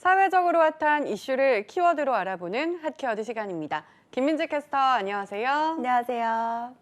사회적으로 핫한 이슈를 키워드로 알아보는 핫키워드 시간입니다. 김민지 캐스터, 안녕하세요. 안녕하세요.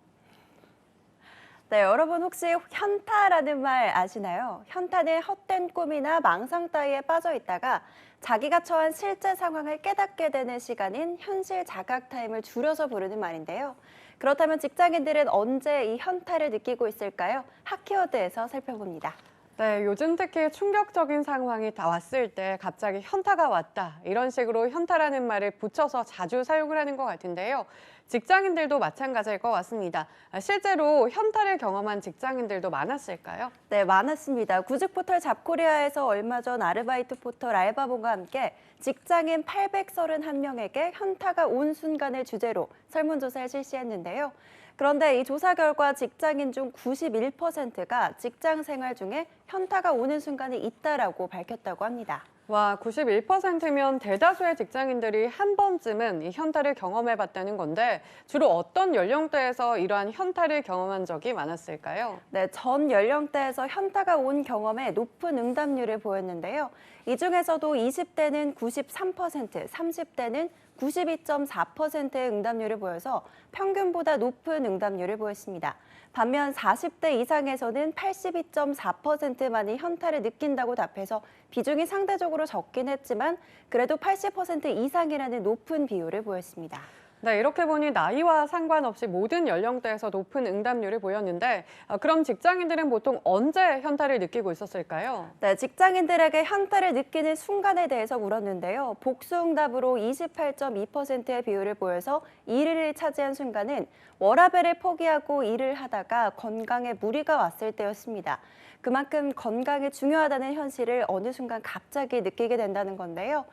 네, 여러분 혹시 현타라는 말 아시나요? 현타는 헛된 꿈이나 망상 따위에 빠져 있다가 자기가 처한 실제 상황을 깨닫게 되는 시간인 현실 자각 타임을 줄여서 부르는 말인데요. 그렇다면 직장인들은 언제 이 현타를 느끼고 있을까요? 핫키워드에서 살펴봅니다. 네, 요즘 특히 충격적인 상황이 다 왔을 때 갑자기 현타가 왔다. 이런 식으로 현타라는 말을 붙여서 자주 사용을 하는 것 같은데요. 직장인들도 마찬가지일 것 같습니다. 실제로 현타를 경험한 직장인들도 많았을까요? 네, 많았습니다. 구직 포털 잡코리아에서 얼마 전 아르바이트 포털 알바본과 함께 직장인 831명에게 현타가 온 순간을 주제로 설문조사를 실시했는데요. 그런데 이 조사 결과 직장인 중 91%가 직장 생활 중에 현타가 오는 순간이 있다라고 밝혔다고 합니다. 와, 91%면 대다수의 직장인들이 한 번쯤은 이 현타를 경험해봤다는 건데 주로 어떤 연령대에서 이러한 현타를 경험한 적이 많았을까요? 네, 전 연령대에서 현타가 온 경험에 높은 응답률을 보였는데요. 이 중에서도 20대는 93%, 30대는 92.4%의 응답률을 보여서 평균보다 높은 응답률을 보였습니다. 반면 40대 이상에서는 82.4%만이 현타를 느낀다고 답해서 비중이 상대적으로 적긴 했지만 그래도 80% 이상이라는 높은 비율을 보였습니다. 네, 이렇게 보니 나이와 상관없이 모든 연령대에서 높은 응답률을 보였는데 그럼 직장인들은 보통 언제 현타를 느끼고 있었을까요? 네, 직장인들에게 현타를 느끼는 순간에 대해서 물었는데요. 복수응답으로 28.2%의 비율을 보여서 1위를 차지한 순간은 워라밸을 포기하고 일을 하다가 건강에 무리가 왔을 때였습니다. 그만큼 건강이 중요하다는 현실을 어느 순간 갑자기 느끼게 된다는 건데요.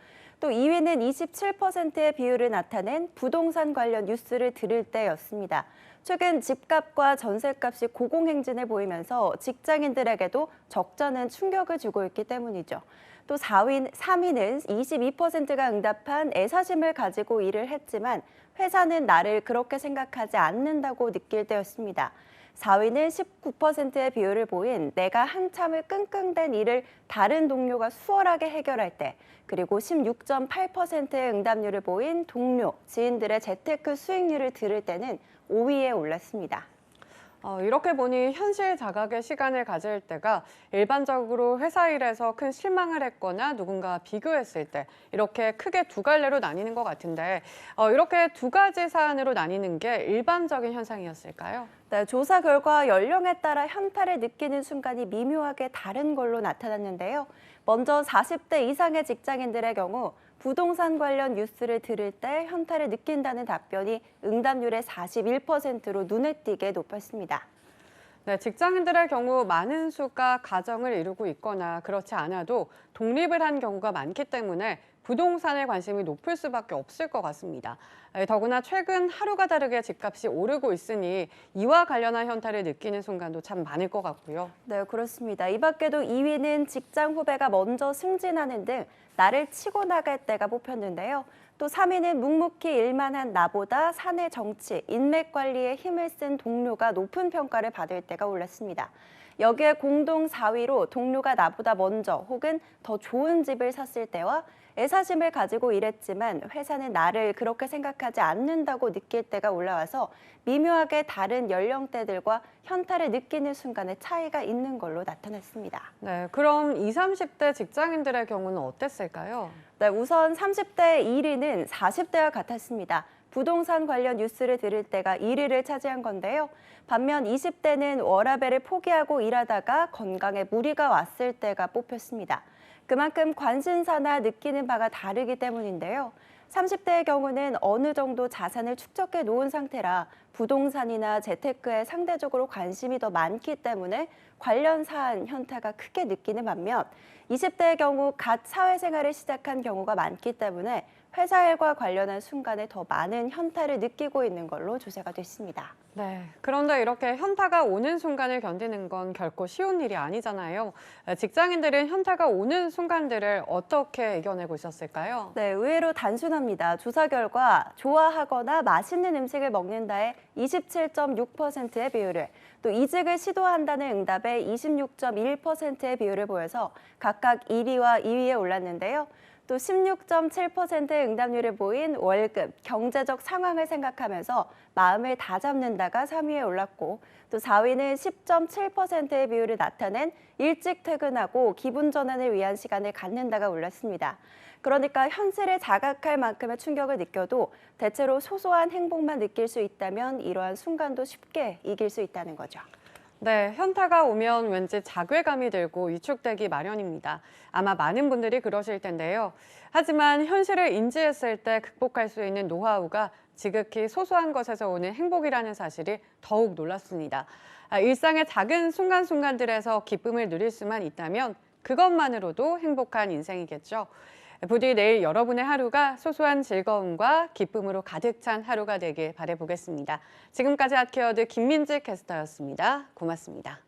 또 2위는 27%의 비율을 나타낸 부동산 관련 뉴스를 들을 때였습니다. 최근 집값과 전세값이 고공행진을 보이면서 직장인들에게도 적잖은 충격을 주고 있기 때문이죠. 또 3위는 22%가 응답한 애사심을 가지고 일을 했지만 회사는 나를 그렇게 생각하지 않는다고 느낄 때였습니다. 4위는 19%의 비율을 보인 내가 한참을 끙끙댄 일을 다른 동료가 수월하게 해결할 때, 그리고 16.8%의 응답률을 보인 동료, 지인들의 재테크 수익률을 들을 때는 5위에 올랐습니다. 이렇게 보니 현실 자각의 시간을 가질 때가 일반적으로 회사 일에서 큰 실망을 했거나 누군가와 비교했을 때 이렇게 크게 두 갈래로 나뉘는 것 같은데 이렇게 두 가지 사안으로 나뉘는 게 일반적인 현상이었을까요? 네, 조사 결과 연령에 따라 현타를 느끼는 순간이 미묘하게 다른 걸로 나타났는데요. 먼저 40대 이상의 직장인들의 경우 부동산 관련 뉴스를 들을 때 현타를 느낀다는 답변이 응답률의 41%로 눈에 띄게 높았습니다. 네, 직장인들의 경우 많은 수가 가정을 이루고 있거나 그렇지 않아도 독립을 한 경우가 많기 때문에 부동산에 관심이 높을 수밖에 없을 것 같습니다. 더구나 최근 하루가 다르게 집값이 오르고 있으니 이와 관련한 현타를 느끼는 순간도 참 많을 것 같고요. 네, 그렇습니다. 이 밖에도 2위는 직장 후배가 먼저 승진하는 등 나를 치고 나갈 때가 뽑혔는데요. 또 3위는 묵묵히 일만 한 나보다 사내 정치, 인맥 관리에 힘을 쓴 동료가 높은 평가를 받을 때가 올랐습니다. 여기에 공동 4위로 동료가 나보다 먼저 혹은 더 좋은 집을 샀을 때와 애사심을 가지고 일했지만 회사는 나를 그렇게 생각하지 않는다고 느낄 때가 올라와서 미묘하게 다른 연령대들과 현타를 느끼는 순간에 차이가 있는 걸로 나타났습니다. 네, 그럼 20, 30대 직장인들의 경우는 어땠을까요? 네, 우선 30대 1위는 40대와 같았습니다. 부동산 관련 뉴스를 들을 때가 1위를 차지한 건데요. 반면 20대는 워라밸을 포기하고 일하다가 건강에 무리가 왔을 때가 뽑혔습니다. 그만큼 관심사나 느끼는 바가 다르기 때문인데요. 30대의 경우는 어느 정도 자산을 축적해 놓은 상태라 부동산이나 재테크에 상대적으로 관심이 더 많기 때문에 관련 사안 현타가 크게 느끼는 반면 20대의 경우 갓 사회생활을 시작한 경우가 많기 때문에 회사 일과 관련한 순간에 더 많은 현타를 느끼고 있는 걸로 조사가 됐습니다. 네, 그런데 이렇게 현타가 오는 순간을 견디는 건 결코 쉬운 일이 아니잖아요. 직장인들은 현타가 오는 순간들을 어떻게 이겨내고 있었을까요? 네, 의외로 단순합니다. 조사 결과 좋아하거나 맛있는 음식을 먹는다에 27.6%의 비율을, 또 이직을 시도한다는 응답에 워라벨 26.1%의 비율을 보여서 각각 1위와 2위에 올랐는데요. 또 16.7%의 응답률을 보인 월급, 경제적 상황을 생각하면서 마음을 다잡는다가 3위에 올랐고, 또 4위는 10.7%의 비율을 나타낸 일찍 퇴근하고 기분 전환을 위한 시간을 갖는다가 올랐습니다. 그러니까 현실을 자각할 만큼의 충격을 느껴도 대체로 소소한 행복만 느낄 수 있다면 이러한 순간도 쉽게 이길 수 있다는 거죠. 네, 현타가 오면 왠지 자괴감이 들고 위축되기 마련입니다. 아마 많은 분들이 그러실 텐데요. 하지만 현실을 인지했을 때 극복할 수 있는 노하우가 지극히 소소한 것에서 오는 행복이라는 사실이 더욱 놀랐습니다. 일상의 작은 순간순간들에서 기쁨을 누릴 수만 있다면 그것만으로도 행복한 인생이겠죠. 부디 내일 여러분의 하루가 소소한 즐거움과 기쁨으로 가득 찬 하루가 되길 바라보겠습니다. 지금까지 핫케어드 김민지 캐스터였습니다. 고맙습니다.